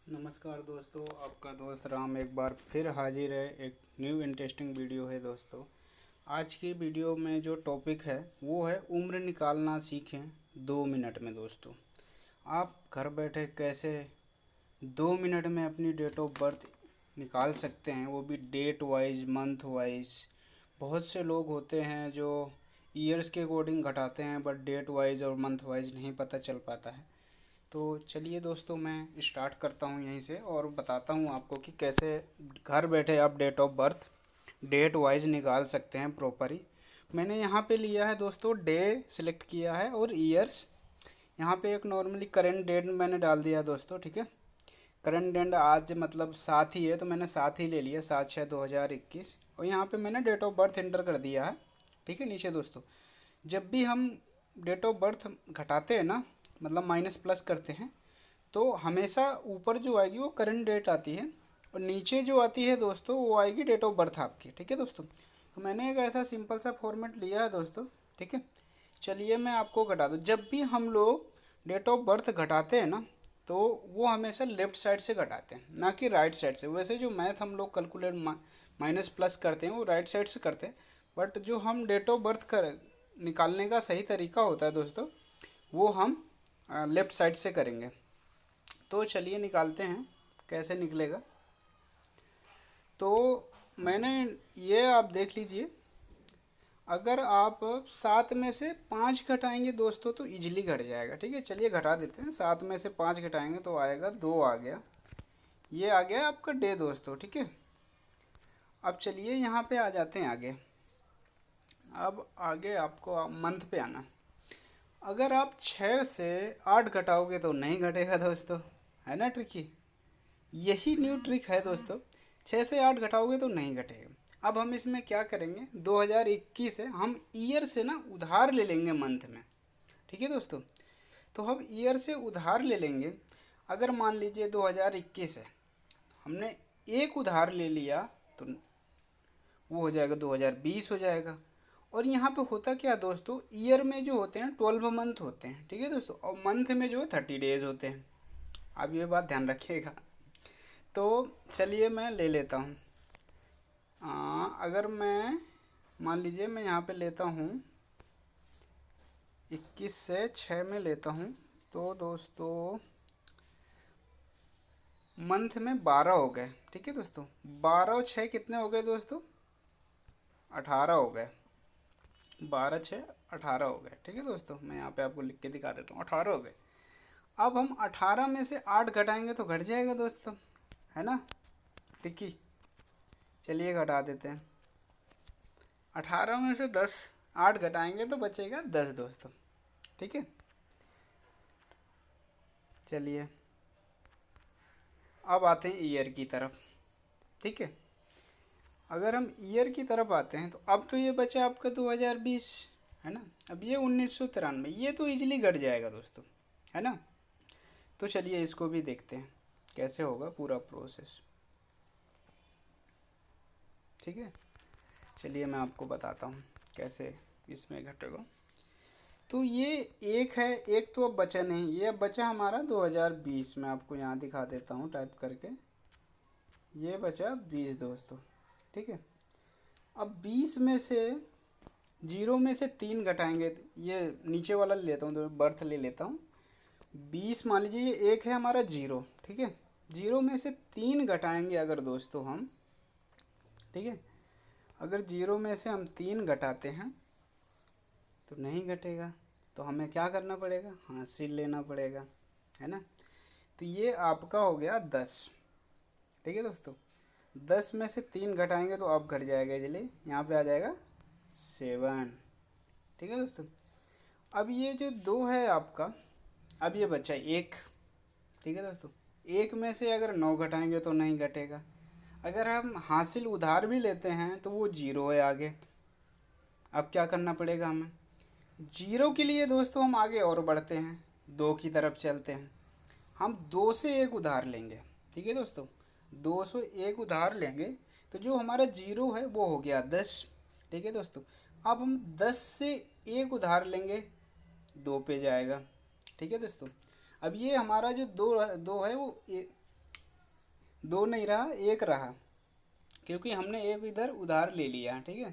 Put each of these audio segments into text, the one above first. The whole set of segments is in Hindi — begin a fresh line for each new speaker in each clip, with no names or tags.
नमस्कार दोस्तों, आपका दोस्त राम एक बार फिर हाजिर है। एक न्यू इंटरेस्टिंग वीडियो है दोस्तों। आज की वीडियो में जो टॉपिक है वो है उम्र निकालना सीखें 2 मिनट में। दोस्तों, आप घर बैठे कैसे 2 मिनट में अपनी डेट ऑफ बर्थ निकाल सकते हैं, वो भी डेट वाइज, मंथ वाइज। बहुत से लोग होते हैं जो ईयर्स के अकॉर्डिंग घटाते हैं, बट डेट वाइज और मंथ वाइज नहीं पता चल पाता है। तो चलिए दोस्तों, मैं स्टार्ट करता हूँ यहीं से और बताता हूँ आपको कि कैसे घर बैठे आप date of birth date wise निकाल सकते हैं प्रॉपर ही। मैंने यहाँ पे लिया है दोस्तों, डे सिलेक्ट किया है और ईयर्स। यहाँ पे एक नॉर्मली करंट डेट मैंने डाल दिया है दोस्तों, ठीक है। करंट डेट आज मतलब 7 ही है, तो मैंने 7 ही ले लिया, 7/6/2021। और यहाँ पे मैंने डेट ऑफ बर्थ एंटर कर दिया है, ठीक है। नीचे दोस्तों, जब भी हम डेट ऑफ बर्थ घटाते हैं ना, मतलब माइनस प्लस करते हैं, तो हमेशा ऊपर जो आएगी वो करंट डेट आती है और नीचे जो आती है दोस्तों वो आएगी डेट ऑफ बर्थ आपकी, ठीक है दोस्तों। तो मैंने एक ऐसा सिंपल सा फॉर्मेट लिया है दोस्तों, ठीक है। चलिए मैं आपको घटा दूँ। जब भी हम लोग डेट ऑफ बर्थ घटाते हैं ना, तो वो हमेशा लेफ़्ट साइड से घटाते हैं, ना कि राइट साइड से। वैसे जो मैथ हम लोग कैलकुलेट माइनस प्लस करते हैं वो राइट साइड से करते हैं, बट जो हम डेट ऑफ बर्थ कर निकालने का सही तरीका होता है दोस्तों, वो हम लेफ़्ट साइड से करेंगे। तो चलिए निकालते हैं कैसे निकलेगा। तो मैंने ये आप देख लीजिए, अगर आप 7 में से 5 घटाएंगे दोस्तों तो इजीली घट जाएगा, ठीक है। चलिए घटा देते हैं। 7 में से 5 घटाएंगे तो आएगा 2 आ गया। ये आ गया आपका डे दोस्तों, ठीक है। अब चलिए यहाँ पे आ जाते हैं आगे। अब आगे आपको मंथ पे आना। अगर आप 6 से 8 घटाओगे तो नहीं घटेगा दोस्तों, है ना ट्रिकी। यही न्यू ट्रिक है दोस्तों। 6 से 8 घटाओगे तो नहीं घटेगा। अब हम इसमें क्या करेंगे, 2021 है, हम ईयर से ना उधार ले लेंगे मंथ में, ठीक है दोस्तों। तो हम ईयर से उधार ले लेंगे। अगर मान लीजिए 2021 है, हमने एक उधार ले लिया, तो वो हो जाएगा 2020 हो जाएगा। और यहाँ पे होता क्या दोस्तों, ईयर में जो होते हैं 12 मंथ होते हैं, ठीक है दोस्तों, और मंथ में जो है 30 डेज होते हैं। आप ये बात ध्यान रखिएगा। तो चलिए मैं ले लेता हूँ। अगर मैं मान लीजिए मैं यहाँ पे लेता हूँ 21 से 6 में लेता हूँ, तो दोस्तों मंथ में 12 हो गए, ठीक है दोस्तों। 12 और 6 कितने हो गए दोस्तों, 18 हो गए। 12 6 18 हो गए, ठीक है दोस्तों। मैं यहाँ पे आपको लिख के दिखा देता हूँ, 18 हो गए। अब हम 18 में से 8 घटाएंगे तो घट जाएगा दोस्तों, है ना टिक्की। चलिए घटा देते हैं। 18 में से 10 8 घटाएंगे तो बचेगा 10 दोस्तों, ठीक है। चलिए अब आते हैं ईयर की तरफ, ठीक है। अगर हम ईयर की तरफ आते हैं तो अब तो ये बचा आपका 2020, है ना। अब ये 1993, ये तो इजीली घट जाएगा दोस्तों, है ना। तो चलिए इसको भी देखते हैं कैसे होगा पूरा प्रोसेस, ठीक है। चलिए मैं आपको बताता हूँ कैसे इसमें घटेगा। तो ये एक है, एक तो अब बचा नहीं, ये अब बचा हमारा 2020। मैं आपको यहाँ दिखा देता हूँ टाइप करके। ये बचा 20 दोस्तों, ठीक है। अब 20 में से 0 में से 3 घटाएंगे, ये नीचे वाला ले लेता हूँ, तो बर्थ ले लेता हूँ। 20 मान लीजिए ये एक है हमारा 0, ठीक है। 0 में से 3 घटाएंगे अगर दोस्तों हम, ठीक है। अगर 0 में से हम 3 घटाते हैं तो नहीं घटेगा, तो हमें क्या करना पड़ेगा, हासिल लेना पड़ेगा, है ना। तो ये आपका हो गया 10, ठीक है दोस्तों। 10 में से 3 घटाएंगे तो अब घट जाएगा इजली, यहाँ पे आ जाएगा 7, ठीक है दोस्तों। अब ये जो 2 है आपका, अब ये बचा 1, ठीक है दोस्तों। 1 में से अगर 9 घटाएंगे तो नहीं घटेगा। अगर हम हासिल उधार भी लेते हैं तो वो 0 है आगे। अब क्या करना पड़ेगा हमें, 0 के लिए दोस्तों हम आगे और बढ़ते हैं, 2 की तरफ चलते हैं। हम 2 से 1 उधार लेंगे, ठीक है दोस्तों। 2 से 1 उधार लेंगे तो जो हमारा 0 है वो हो गया 10, ठीक है दोस्तों। अब हम 10 से 1 उधार लेंगे, 2 पे जाएगा, ठीक है दोस्तों। अब ये हमारा जो दो दो है वो 2 नहीं रहा, 1 रहा, क्योंकि हमने एक इधर उधार ले लिया। ठीक है,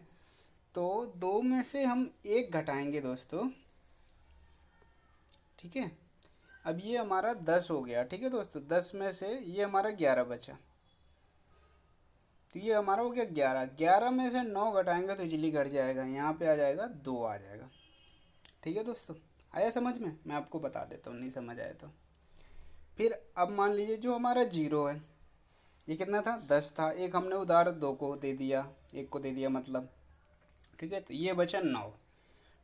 तो 2 में से हम 1 घटाएंगे दोस्तों। ठीक है, अब ये हमारा 10 हो गया। ठीक है दोस्तों, 10 में से ये हमारा 11 बचा, तो ये हमारा हो गया 11। 11 में से 9 घटाएंगे तो इजीली घट जाएगा, यहाँ पे आ जाएगा 2 आ जाएगा। ठीक है दोस्तों, आया समझ में? मैं आपको बता देता हूँ, नहीं समझ आया तो। फिर अब मान लीजिए जो हमारा जीरो है, ये कितना था? 10 था। एक हमने उधार 2 को दे दिया, 1 को दे दिया मतलब। ठीक है, तो ये बचा 9।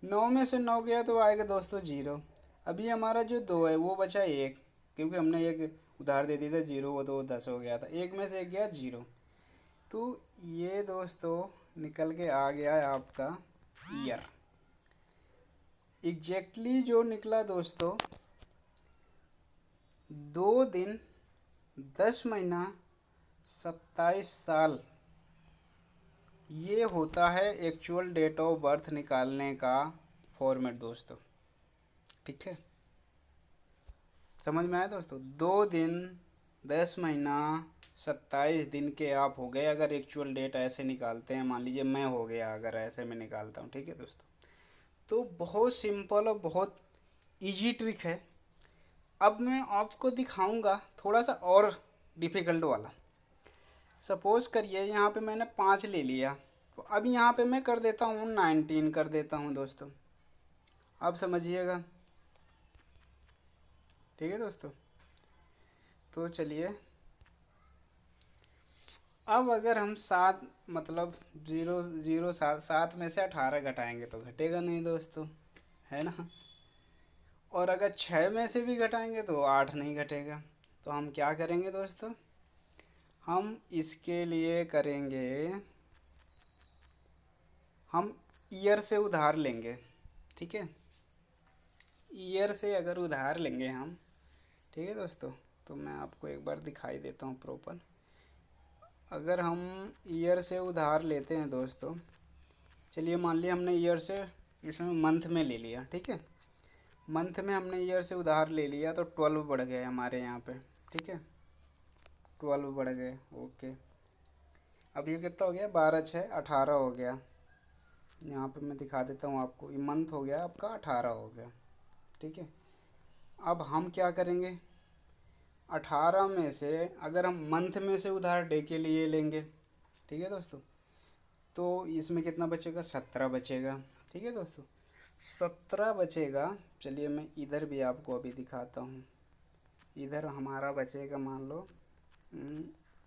9 में से 9 गया तो आएगा दोस्तों 0। अभी हमारा जो 2 है वो बचा 1, क्योंकि हमने एक उधार दे दिया था 0, वो तो 10 हो गया था। 1 में से 1 गया 0, तो ये दोस्तों निकल के आ गया है आपका ईयर। एग्जैक्टली जो निकला दोस्तों, 2 दिन 10 महीना 27 साल, ये होता है एक्चुअल डेट ऑफ बर्थ निकालने का फॉर्मेट दोस्तों। ठीक है, समझ में आया दोस्तों? 2 दिन 10 महीना 27 दिन के आप हो गए अगर एक्चुअल डेट ऐसे निकालते हैं। मान लीजिए मैं हो गया अगर ऐसे मैं निकालता हूँ। ठीक है दोस्तों, तो बहुत सिंपल और बहुत इजी ट्रिक है। अब मैं आपको दिखाऊंगा थोड़ा सा और डिफ़िकल्ट वाला। सपोज़ करिए यहाँ पे मैंने 5 ले लिया, तो अब यहाँ पे मैं कर देता हूँ 19 कर देता हूँ दोस्तों। अब समझिएगा। ठीक है दोस्तों, तो चलिए, अब अगर हम 7 मतलब 0 0 7 में से 18 घटाएंगे तो घटेगा नहीं दोस्तों, है ना? और अगर 6 में से भी घटाएंगे तो 8 नहीं घटेगा। तो हम क्या करेंगे दोस्तों? हम इसके लिए करेंगे, हम ईयर से उधार लेंगे। ठीक है, ईयर से अगर उधार लेंगे हम, ठीक है दोस्तों, तो मैं आपको एक बार दिखाई देता हूँ प्रॉपर। अगर हम ईयर से उधार लेते हैं दोस्तों, चलिए मान लिया हमने ईयर से, इसमें मंथ में ले लिया। ठीक है, मंथ में हमने ईयर से उधार ले लिया तो 12 बढ़ गए हमारे यहाँ पे। ठीक है, 12 बढ़ गए। ओके, अब ये कितना हो गया? 12 6 18 हो गया। यहाँ पे मैं दिखा देता हूँ आपको, ये मंथ हो गया आपका 18 हो गया। ठीक है, अब हम क्या करेंगे? 18 में से अगर हम मंथ में से उधार डे के लिए लेंगे, ठीक है दोस्तों, तो इसमें कितना बचेगा? 17 बचेगा। ठीक है दोस्तों, 17 बचेगा। चलिए मैं इधर भी आपको अभी दिखाता हूँ। इधर हमारा बचेगा, मान लो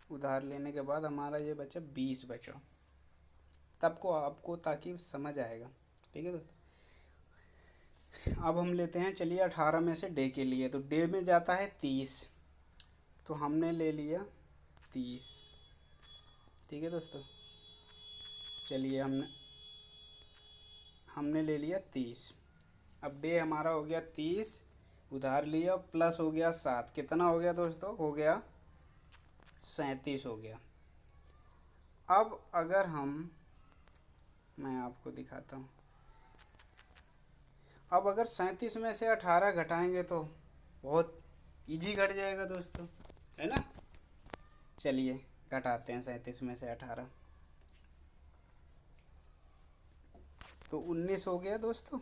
उधार लेने के बाद हमारा ये बचा 20 बचा, तब को आपको ताकि समझ आएगा। ठीक है दोस्तों, अब हम लेते हैं, चलिए 18 में से डे के लिए, तो डे में जाता है 30, तो हमने ले लिया 30। ठीक है दोस्तों, चलिए हमने ले लिया 30। अब डे हमारा हो गया 30, उधार लिया, प्लस हो गया 7, कितना हो गया दोस्तों? हो गया 37 हो गया। अब अगर मैं आपको दिखाता हूँ, अब अगर 37 में से 18 घटाएंगे तो बहुत इजी घट जाएगा दोस्तों, है ना? चलिए घटाते हैं 37 में से 18, तो 19 हो गया दोस्तों।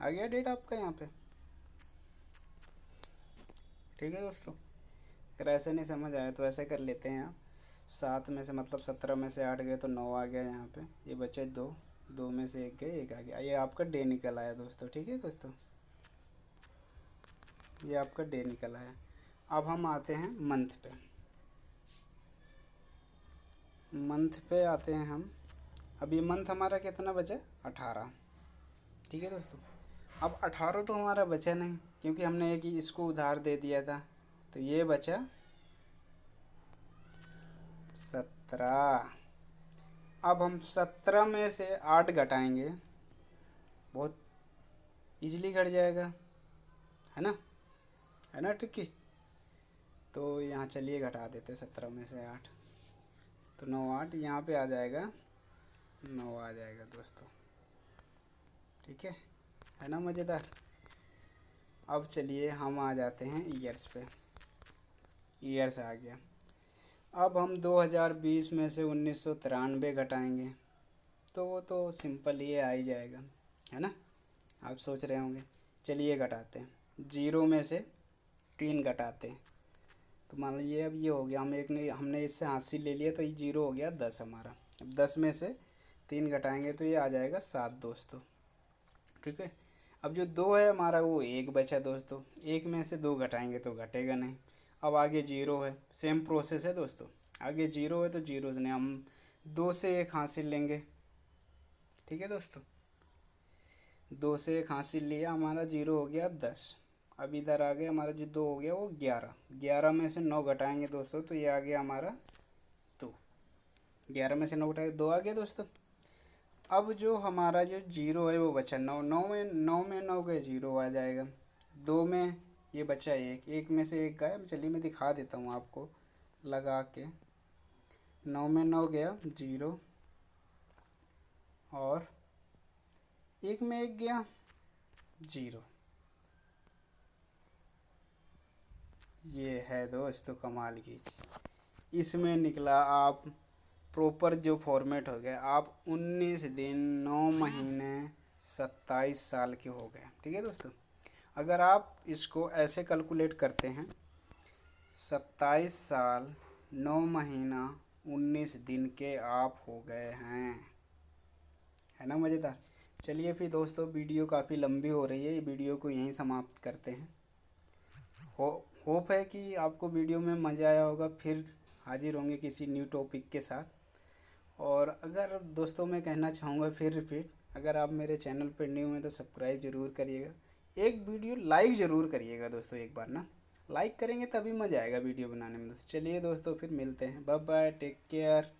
आ गया डेट आपका यहाँ पे। ठीक है दोस्तों, अगर ऐसे नहीं समझ आया तो ऐसे कर लेते हैं आप। 7 में से मतलब 17 में से 8 गए तो 9 आ गया यहाँ पे, ये बचे 2, 2 में से 1 गए 1 आ गया, ये आपका डे निकल आया दोस्तों। ठीक है दोस्तों, ये आपका डे निकल आया। अब हम आते हैं मंथ पे। मंथ पे आते हैं हम। अब ये मंथ हमारा कितना बचा? 18। ठीक है दोस्तों, अब 18 तो हमारा बचा नहीं, क्योंकि हमने एक ही इसको उधार दे दिया था, तो ये बचा 17। अब हम 17 में से 8 घटाएंगे, बहुत इजीली घट जाएगा, है ना? है ना ट्रिकी? तो यहाँ चलिए घटा देते 17 में से 8, तो 9 8 यहाँ पे आ जाएगा, 9 आ जाएगा दोस्तों। ठीक है ना? मज़ेदार। अब चलिए हम आ जाते हैं ईयर्स पे। ईयर्स आ गया, अब हम 2020 में से 1993 घटाएंगे तो वो तो सिंपल ही आ ही जाएगा, है ना। आप सोच रहे होंगे, चलिए घटाते हैं। 0 में से 3 घटाते हैं तो मान लीजिए अब ये हो गया, हमने इससे हासिल ले लिया तो ये 0 हो गया 10 हमारा। अब 10 में से 3 घटाएंगे तो ये आ जाएगा 7 दोस्तों, ठीक है। अब जो 2 है हमारा वो 1 बचा दोस्तों, 1 में से 2 घटाएंगे तो घटेगा नहीं। अब आगे 0 है, सेम प्रोसेस है दोस्तों। आगे 0 है तो 0 ने हम 2 से 1 हासिल लेंगे, ठीक है दोस्तों। 2 से 1 हासिल लिया, हमारा 0 हो गया 10। अब इधर आ गया हमारा जो 2 हो गया वो 11। 11 में से 9 घटाएंगे दोस्तों तो ये आ गया हमारा 2। 11 में से 9 घटाएंगे 2 आ गया दोस्तों। अब जो हमारा जो 0 है वो बचा 9। 9 गए 0 आ जाएगा। 2 में ये बचा 1, 1 में से 1 गया। चलिए मैं दिखा देता हूँ आपको लगा के। 9 में 9 गया 0 और 1 में 1 गया 0। ये है दोस्तों कमाल की चीज़। इसमें निकला आप प्रॉपर जो फॉर्मेट हो गया, आप 19 दिन 9 महीने 27 साल के हो गए, ठीक है दोस्तों। अगर आप इसको ऐसे कैलकुलेट करते हैं, 27 साल 9 महीना 19 दिन के आप हो गए हैं, है ना मज़ेदार। चलिए फिर दोस्तों, वीडियो काफ़ी लंबी हो रही है, ये वीडियो को यहीं समाप्त करते हैं। होप है कि आपको वीडियो में मज़ा आया होगा। फिर हाजिर होंगे किसी न्यू टॉपिक के साथ। और अगर दोस्तों मैं कहना चाहूँगा फिर रिपीट, अगर आप मेरे चैनल पर न्यू हैं तो सब्सक्राइब ज़रूर करिएगा। एक वीडियो लाइक ज़रूर करिएगा दोस्तों, एक बार ना लाइक करेंगे तभी मज़ा आएगा वीडियो बनाने में दोस्तों। चलिए दोस्तों फिर मिलते हैं, बाय बाय, टेक केयर।